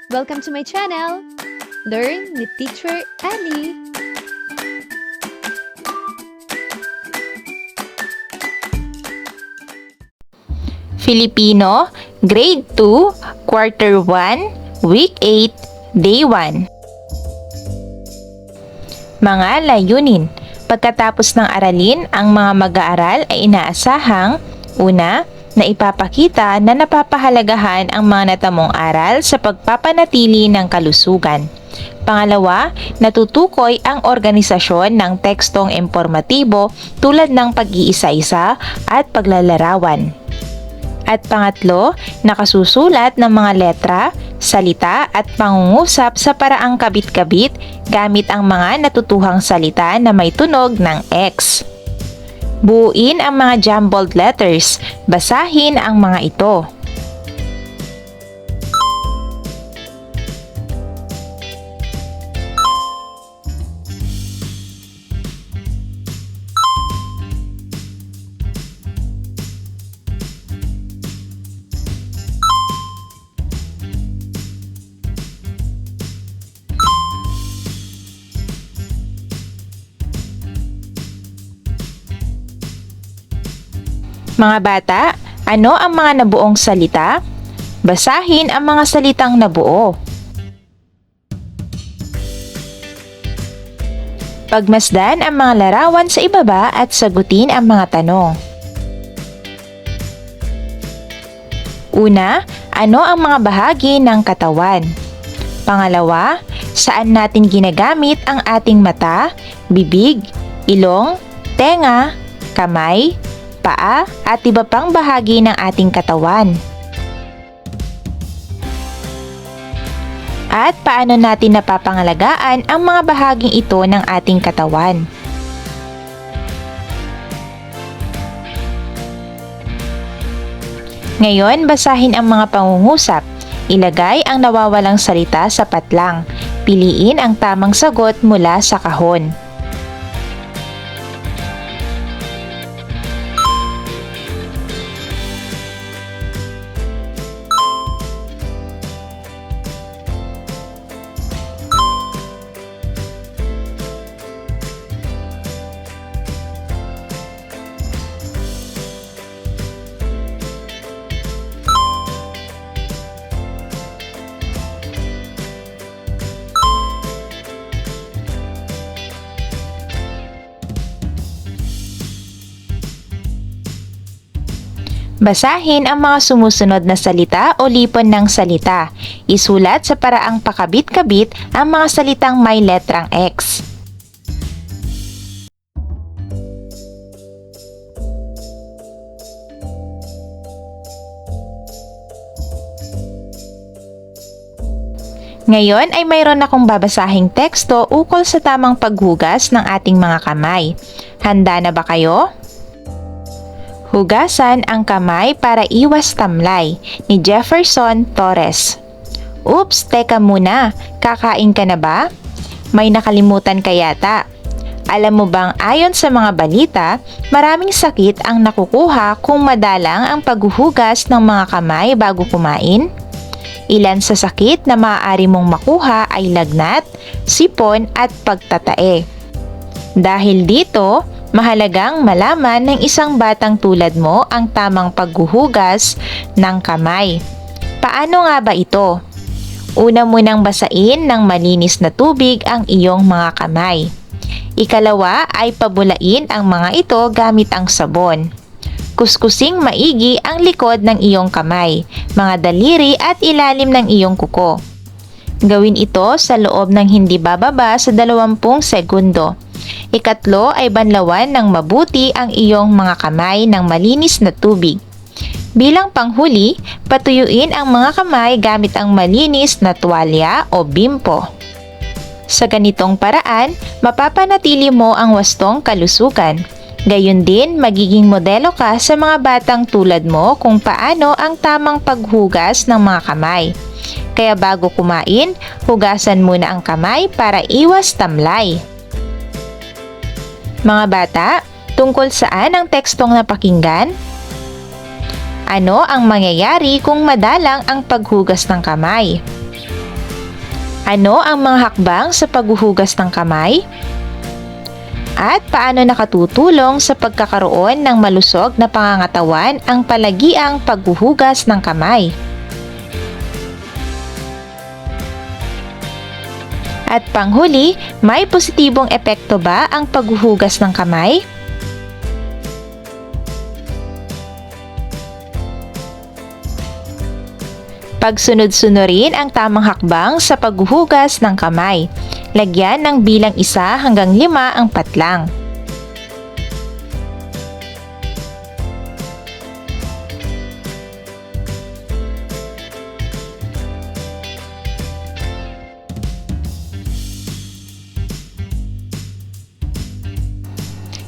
Welcome to my channel! Learn with Teacher Ali! Filipino, Grade 2, Quarter 1, Week 8, Day 1. Mga layunin. Pagkatapos ng aralin, ang mga mag-aaral ay inaasahang una, na ipapakita na napapahalagahan ang mga natamong aral sa pagpapanatili ng kalusugan. Pangalawa, natutukoy ang organisasyon ng tekstong impormatibo tulad ng pag-iisa-isa at paglalarawan. At pangatlo, nakasusulat ng mga letra, salita at pangungusap sa paraang kabit-kabit gamit ang mga natutuhang salita na may tunog ng X. Buuin ang mga jumbled letters. Basahin ang mga ito. Mga bata, ano ang mga nabuong salita? Basahin ang mga salitang nabuo. Pagmasdan ang mga larawan sa ibaba at sagutin ang mga tanong. Una, ano ang mga bahagi ng katawan? Pangalawa, saan natin ginagamit ang ating mata, bibig, ilong, tenga, kamay, paa at iba pang bahagi ng ating katawan? At paano natin napapangalagaan ang mga bahaging ito ng ating katawan? Ngayon, basahin ang mga pangungusap. Ilagay ang nawawalang salita sa patlang. Piliin ang tamang sagot mula sa kahon. Basahin ang mga sumusunod na salita o lipon ng salita. Isulat sa paraang pakabit-kabit ang mga salitang may letrang X. Ngayon ay mayroon akong babasahing teksto ukol sa tamang paghugas ng ating mga kamay. Handa na ba kayo? Hugasan ang kamay para iwas tamlay ni Jefferson Torres. Oops, teka muna, kakain ka na ba? May nakalimutan ka yata. Alam mo bang ayon sa mga balita, maraming sakit ang nakukuha kung madalang ang paghuhugas ng mga kamay bago kumain? Ilan sa sakit na maaari mong makuha ay lagnat, sipon at pagtatae. Dahil dito, mahalagang malaman ng isang batang tulad mo ang tamang paghuhugas ng kamay. Paano nga ba ito? Una mo nang basain ng malinis na tubig ang iyong mga kamay. Ikalawa ay pabulain ang mga ito gamit ang sabon. Kuskusing maigi ang likod ng iyong kamay, mga daliri at ilalim ng iyong kuko. Gawin ito sa loob ng hindi bababa sa 20 segundo. Ikatlo ay banlawan ng mabuti ang iyong mga kamay ng malinis na tubig. Bilang panghuli, patuyuin ang mga kamay gamit ang malinis na tuwalya o bimpo. Sa ganitong paraan, mapapanatili mo ang wastong kalusugan. Gayon din, magiging modelo ka sa mga batang tulad mo kung paano ang tamang paghugas ng mga kamay. Kaya bago kumain, hugasan muna ang kamay para iwas tamlay. Mga bata, tungkol saan ang tekstong napakinggan? Ano ang mangyayari kung madalang ang paghugas ng kamay? Ano ang mga hakbang sa paghuhugas ng kamay? At paano nakatutulong sa pagkakaroon ng malusog na pangangatawan ang palagiang paghuhugas ng kamay? At panghuli, may positibong epekto ba ang paghuhugas ng kamay? Pagsunod-sunurin ang tamang hakbang sa paghuhugas ng kamay. Lagyan ng bilang 1 hanggang 5 ang patlang.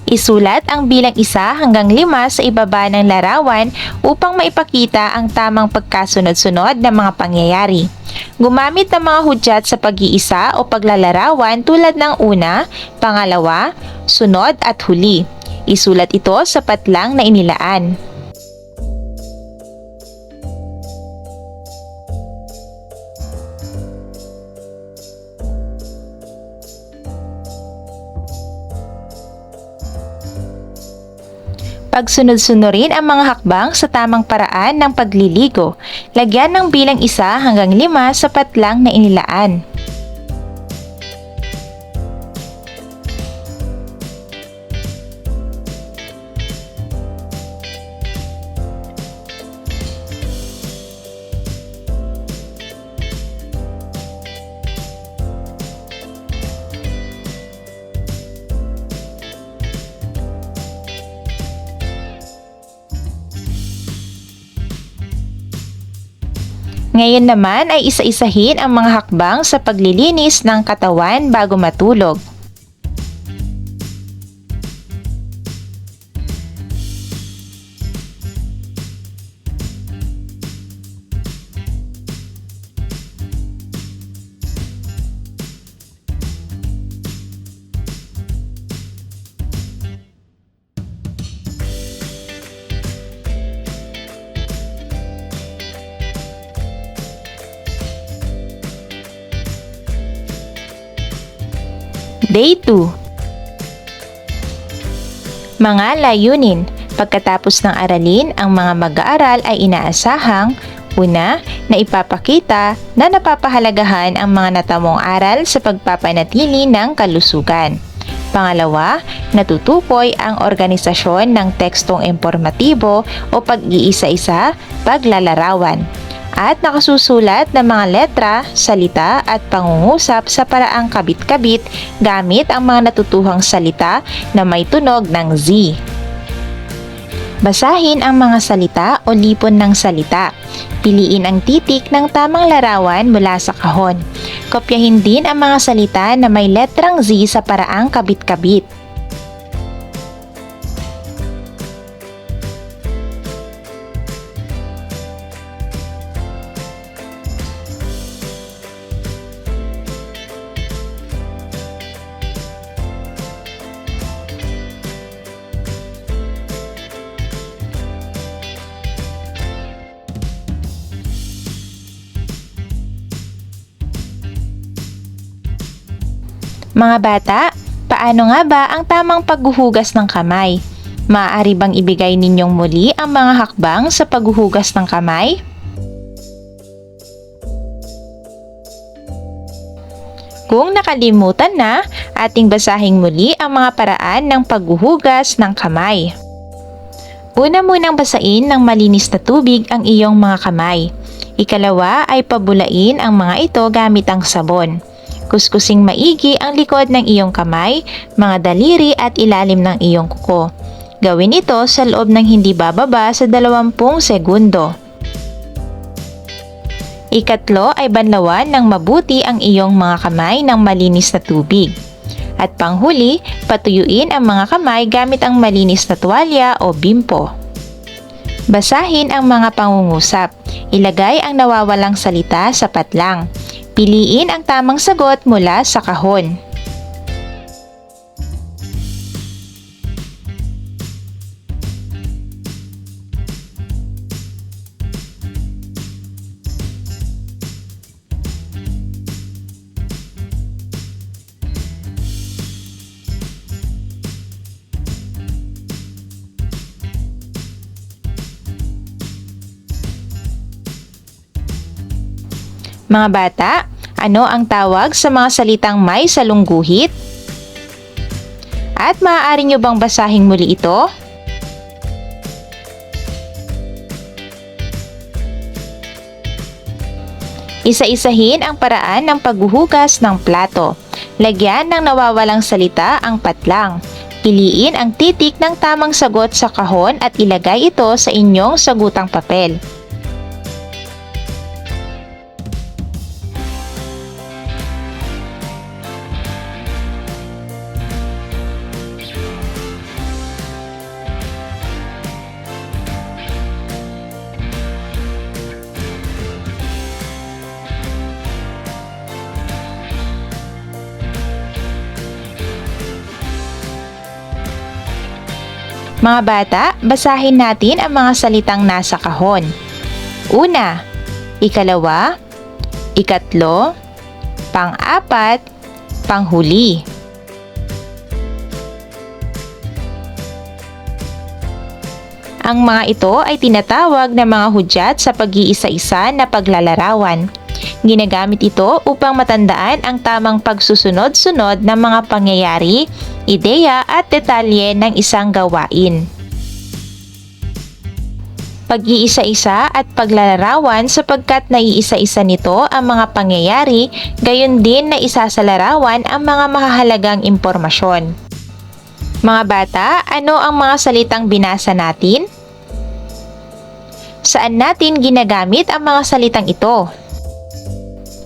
Isulat ang bilang 1 hanggang 5 sa ibaba ng larawan upang maipakita ang tamang pagkasunod-sunod ng mga pangyayari. Gumamit ng mga hudyat sa pag-iisa o paglalarawan tulad ng una, pangalawa, sunod at huli. Isulat ito sa patlang na inilaan. Pagsunod-sunurin ang mga hakbang sa tamang paraan ng pagliligo. Lagyan ng bilang 1 hanggang 5 sa patlang na inilaan. Ngayon naman ay isa-isahin ang mga hakbang sa paglilinis ng katawan bago matulog. Day 2. Mga layunin. Pagkatapos ng aralin, ang mga mag-aaral ay inaasahang una, na ipapakita na napapahalagahan ang mga natamong aral sa pagpapanatili ng kalusugan. Pangalawa, natutukoy ang organisasyon ng tekstong impormatibo o pag-iisa-isa paglalarawan. At nakasusulat ng mga letra, salita at pangungusap sa paraang kabit-kabit gamit ang mga natutuhang salita na may tunog ng Z. Basahin ang mga salita o lipon ng salita. Piliin ang titik ng tamang larawan mula sa kahon. Kopyahin din ang mga salita na may letrang Z sa paraang kabit-kabit. Mga bata, paano nga ba ang tamang paghuhugas ng kamay? Maaari bang ibigay ninyong muli ang mga hakbang sa paghuhugas ng kamay? Kung nakalimutan na, ating basahing muli ang mga paraan ng paghuhugas ng kamay. Una munang basain ng malinis na tubig ang iyong mga kamay. Ikalawa ay pabulain ang mga ito gamit ang sabon. Kuskusing maigi ang likod ng iyong kamay, mga daliri at ilalim ng iyong kuko. Gawin ito sa loob ng hindi bababa sa 20 segundo. Ikatlo ay banlawan ng mabuti ang iyong mga kamay ng malinis na tubig. At panghuli, patuyuin ang mga kamay gamit ang malinis na tuwalya o bimpo. Basahin ang mga pangungusap. Ilagay ang nawawalang salita sa patlang. Piliin ang tamang sagot mula sa kahon. Mga bata, ano ang tawag sa mga salitang may salungguhit? At maaari nyo bang basahing muli ito? Isa-isahin ang paraan ng paghuhugas ng plato. Lagyan ng nawawalang salita ang patlang. Piliin ang titik ng tamang sagot sa kahon at ilagay ito sa inyong sagutang papel. Mga bata, basahin natin ang mga salitang nasa kahon. Una, ikalawa, ikatlo, pang-apat, panghuli. Ang mga ito ay tinatawag na mga hudyat sa pag-iisa-isa na paglalarawan. Ginagamit ito upang matandaan ang tamang pagsusunod-sunod ng mga pangyayari, ideya at detalye ng isang gawain. Pag-iisa-isa at paglalarawan sapagkat naiisa-isa nito ang mga pangyayari, gayon din na isasalarawan ang mga mahahalagang impormasyon. Mga bata, ano ang mga salitang binasa natin? Saan natin ginagamit ang mga salitang ito?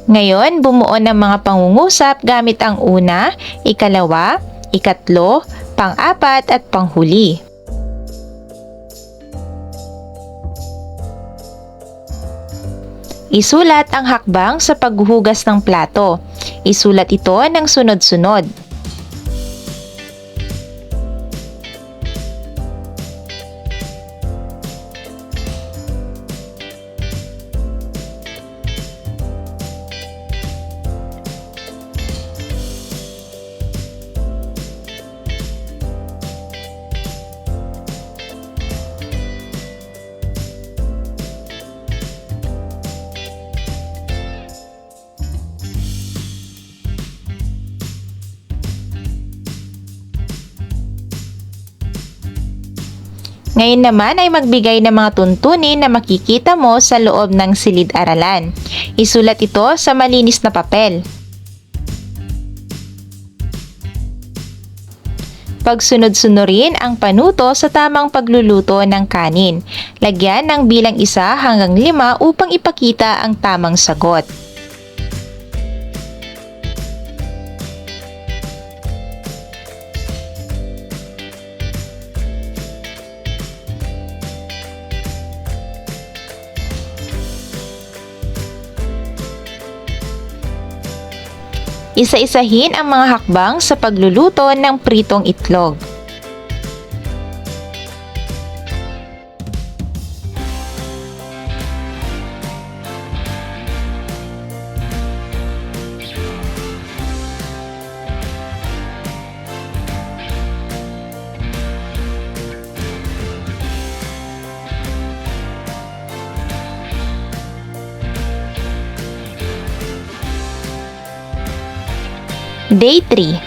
Ngayon, bumuo ng mga pangungusap gamit ang una, ikalawa, ikatlo, pang-apat at panghuli. Isulat ang hakbang sa paghuhugas ng plato. Isulat ito ng sunod-sunod. Ngayon naman ay magbigay ng mga tuntunin na makikita mo sa loob ng silid-aralan. Isulat ito sa malinis na papel. Pagsunod-sunurin ang panuto sa tamang pagluluto ng kanin. Lagyan ng bilang 1 hanggang 5 upang ipakita ang tamang sagot. Isa-isahin ang mga hakbang sa pagluluto ng pritong itlog. Day 3.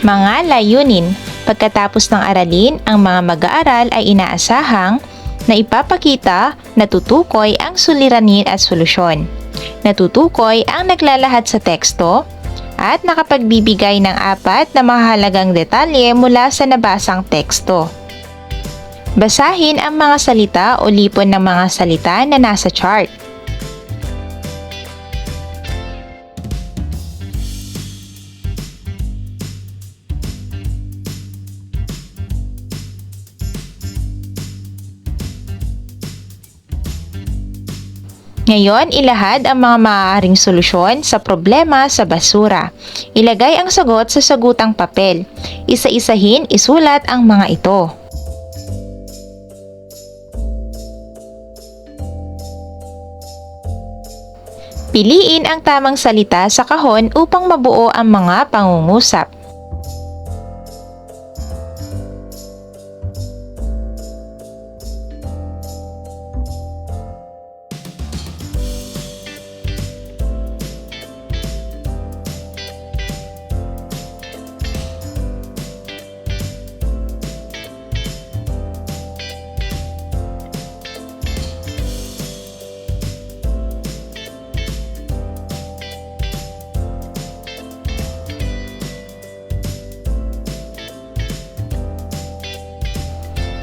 Mga layunin. Pagkatapos ng aralin, ang mga mag-aaral ay inaasahang na ipapakita, natutukoy ang suliranin at solusyon. Natutukoy ang naglalahad sa teksto at nakapagbibigay ng 4 na mahalagang detalye mula sa nabasang teksto. Basahin ang mga salita o lipon ng mga salita na nasa chart. Ngayon, ilahad ang mga maaaring solusyon sa problema sa basura. Ilagay ang sagot sa sagutang papel. Isa-isahin, isulat ang mga ito. Piliin ang tamang salita sa kahon upang mabuo ang mga pangungusap.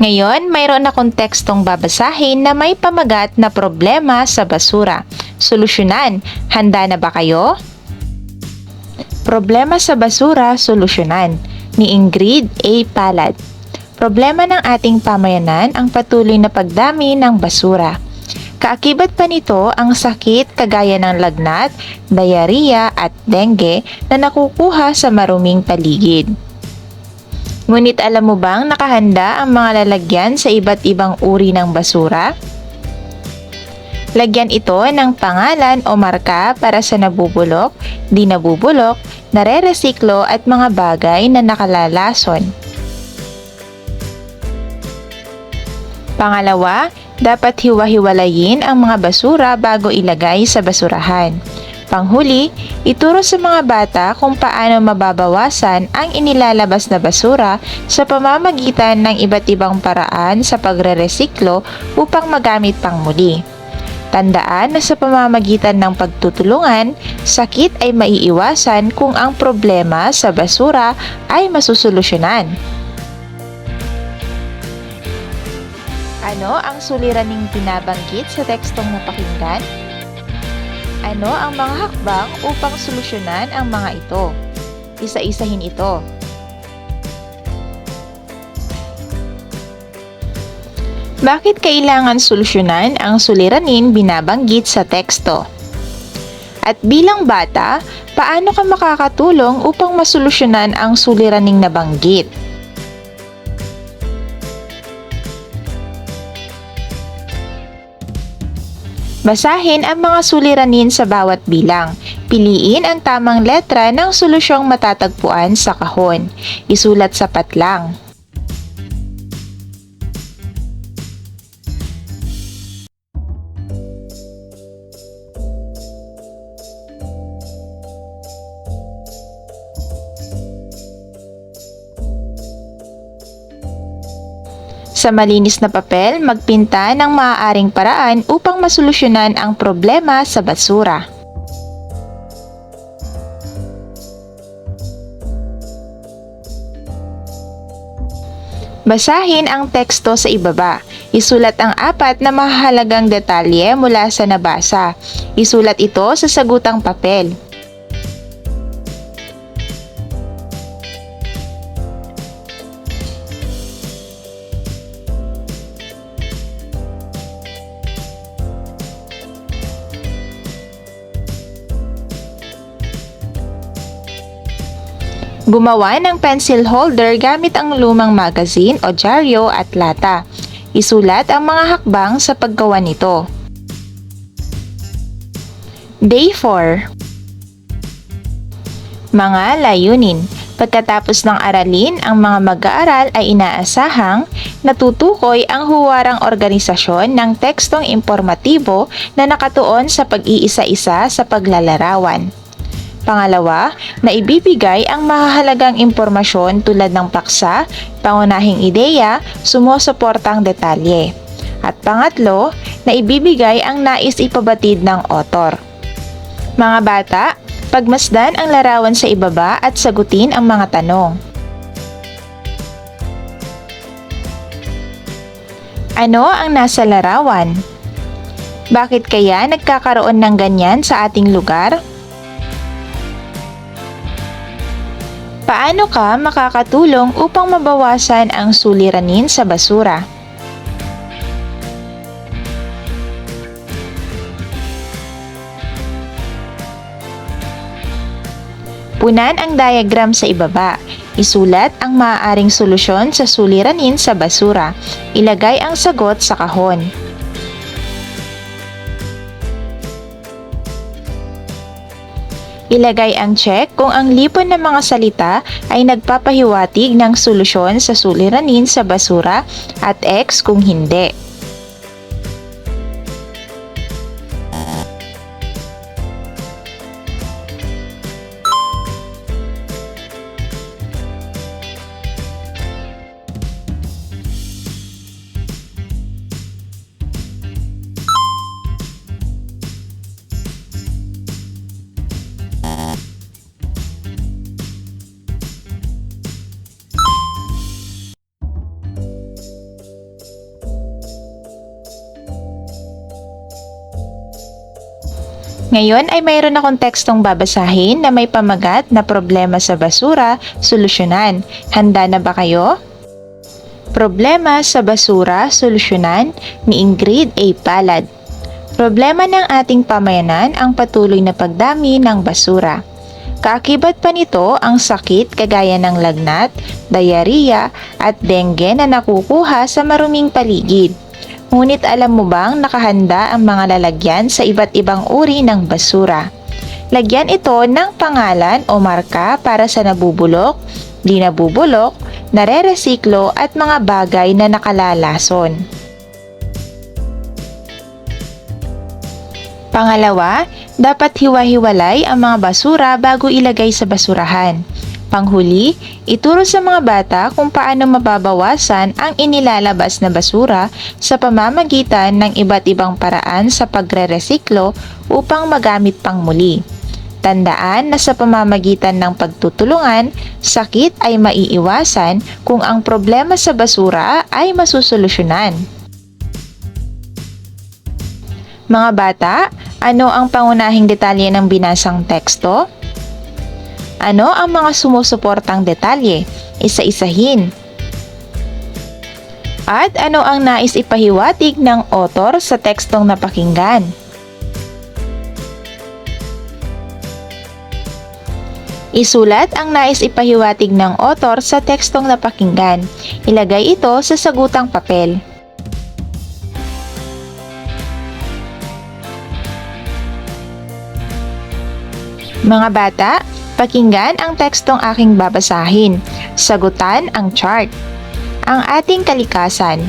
Ngayon, mayroon akong tekstong babasahin na may pamagat na problema sa basura. Solusyonan. Handa na ba kayo? Problema sa basura, solusyonan. Ni Ingrid A. Palad. Problema ng ating pamayanan ang patuloy na pagdami ng basura. Kaakibat pa nito ang sakit kagaya ng lagnat, diarrhea at dengue na nakukuha sa maruming paligid. Ngunit alam mo bang nakahanda ang mga lalagyan sa iba't ibang uri ng basura? Lagyan ito ng pangalan o marka para sa nabubulok, di nabubulok, nare-resiklo at mga bagay na nakalalason. Pangalawa, dapat hiwa-hiwalayin ang mga basura bago ilagay sa basurahan. Panghuli, ituro sa mga bata kung paano mababawasan ang inilalabas na basura sa pamamagitan ng iba't ibang paraan sa pagre-resiklo upang magamit pang muli. Tandaan na sa pamamagitan ng pagtutulungan, sakit ay maiiwasan kung ang problema sa basura ay masusolusyonan. Ano ang suliraning binabanggit sa tekstong napakinggan? Ano ang mga hakbang upang solusyonan ang mga ito? Isa-isahin ito. Bakit kailangan solusyonan ang suliranin binabanggit sa teksto? At bilang bata, paano ka makakatulong upang masolusyonan ang suliraning nabanggit? Basahin ang mga suliranin sa bawat bilang. Piliin ang tamang letra ng solusyong matatagpuan sa kahon. Isulat sapat lang. Sa malinis na papel, magpinta ng maaaring paraan upang masolusyonan ang problema sa basura. Basahin ang teksto sa ibaba. Isulat ang 4 na mahahalagang detalye mula sa nabasa. Isulat ito sa sagutang papel. Gumawa ng pencil holder gamit ang lumang magazine o dyaryo at lata. Isulat ang mga hakbang sa paggawa nito. Day 4. Mga layunin. Pagkatapos ng aralin, ang mga mag-aaral ay inaasahang natutukoy ang huwarang organisasyon ng tekstong impormatibo na nakatuon sa pag-iisa-isa sa paglalarawan. Pangalawa, na ibibigay ang mahahalagang impormasyon tulad ng paksa, pangunahing ideya, sumusuportang detalye. At pangatlo, na ibibigay ang nais ipabatid ng author. Mga bata, pagmasdan ang larawan sa ibaba at sagutin ang mga tanong. Ano ang nasa larawan? Bakit kaya nagkakaroon ng ganyan sa ating lugar? Paano ka makakatulong upang mabawasan ang suliranin sa basura? Punan ang diagram sa ibaba. Isulat ang maaaring solusyon sa suliranin sa basura. Ilagay ang sagot sa kahon. Ilagay ang check kung ang lipon ng mga salita ay nagpapahiwatig ng solusyon sa suliranin sa basura at X kung hindi. Ngayon ay mayroon akong tekstong babasahin na may pamagat na problema sa basura, solusyonan. Handa na ba kayo? Problema sa basura, solusyonan ni Ingrid A. Palad. Problema ng ating pamayanan ang patuloy na pagdami ng basura. Kaakibat pa nito ang sakit kagaya ng lagnat, diarrhea at dengue na nakukuha sa maruming paligid. Ngunit alam mo bang nakahanda ang mga lalagyan sa iba't ibang uri ng basura? Lagyan ito ng pangalan o marka para sa nabubulok, di nabubulok, nare-resiklo at mga bagay na nakalalason. Pangalawa, dapat hiwa-hiwalay ang mga basura bago ilagay sa basurahan. Panghuli, ituro sa mga bata kung paano mababawasan ang inilalabas na basura sa pamamagitan ng iba't ibang paraan sa pagre-resiklo upang magamit pang muli. Tandaan na sa pamamagitan ng pagtutulungan, sakit ay maiiwasan kung ang problema sa basura ay masusolusyonan. Mga bata, ano ang pangunahing detalye ng binasang teksto? Ano ang mga sumusuportang detalye? Isa-isahin. At ano ang nais ipahiwatig ng author sa tekstong napakinggan? Isulat ang nais ipahiwatig ng author sa tekstong napakinggan. Ilagay ito sa sagutang papel. Mga bata, pakinggan ang tekstong aking babasahin. Sagutan ang chart. Ang ating kalikasan.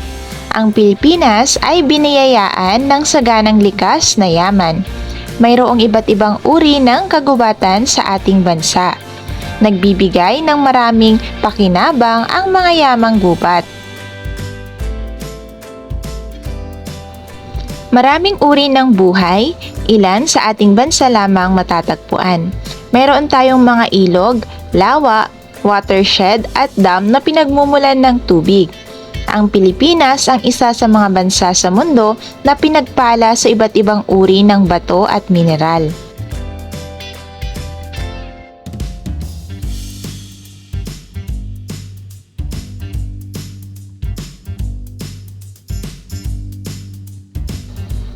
Ang Pilipinas ay biniyayaan ng saganang likas na yaman. Mayroong iba't ibang uri ng kagubatan sa ating bansa. Nagbibigay ng maraming pakinabang ang mga yamang gubat. Maraming uri ng buhay, ilan sa ating bansa lamang matatagpuan. Mayroon tayong mga ilog, lawa, watershed at dam na pinagmumulan ng tubig. Ang Pilipinas ang isa sa mga bansa sa mundo na pinagpala sa iba't ibang uri ng bato at mineral.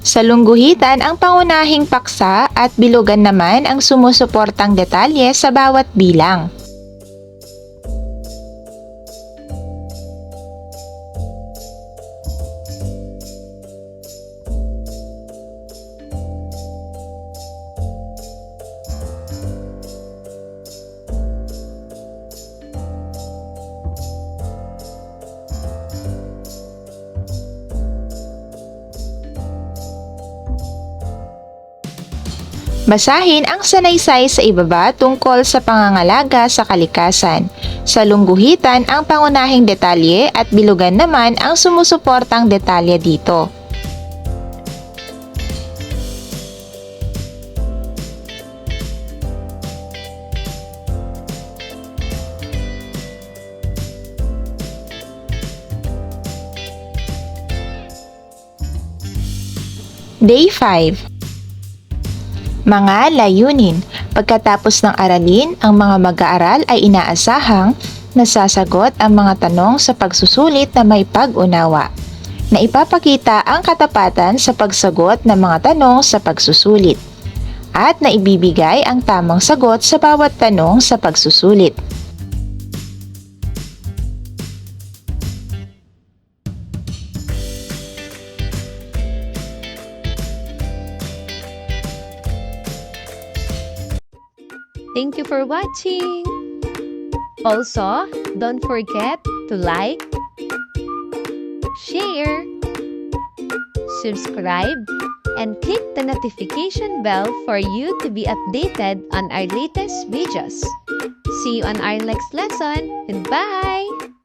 Sa lungguhitan ang pangunahing paksa at bilugan naman ang sumusuportang detalye sa bawat bilang. Basahin ang sanaysay sa ibaba tungkol sa pangangalaga sa kalikasan. Sa lungguhitan ang pangunahing detalye at bilugan naman ang sumusuportang detalye dito. Day 5. Mga layunin. Pagkatapos ng aralin, ang mga mag-aaral ay inaasahang nasasagot ang mga tanong sa pagsusulit na may pag-unawa, na ipapakita ang katapatan sa pagsagot ng mga tanong sa pagsusulit, at na ibibigay ang tamang sagot sa bawat tanong sa pagsusulit. Thank you for watching! Also, don't forget to like, share, subscribe, and click the notification bell for you to be updated on our latest videos. See you on our next lesson. Goodbye!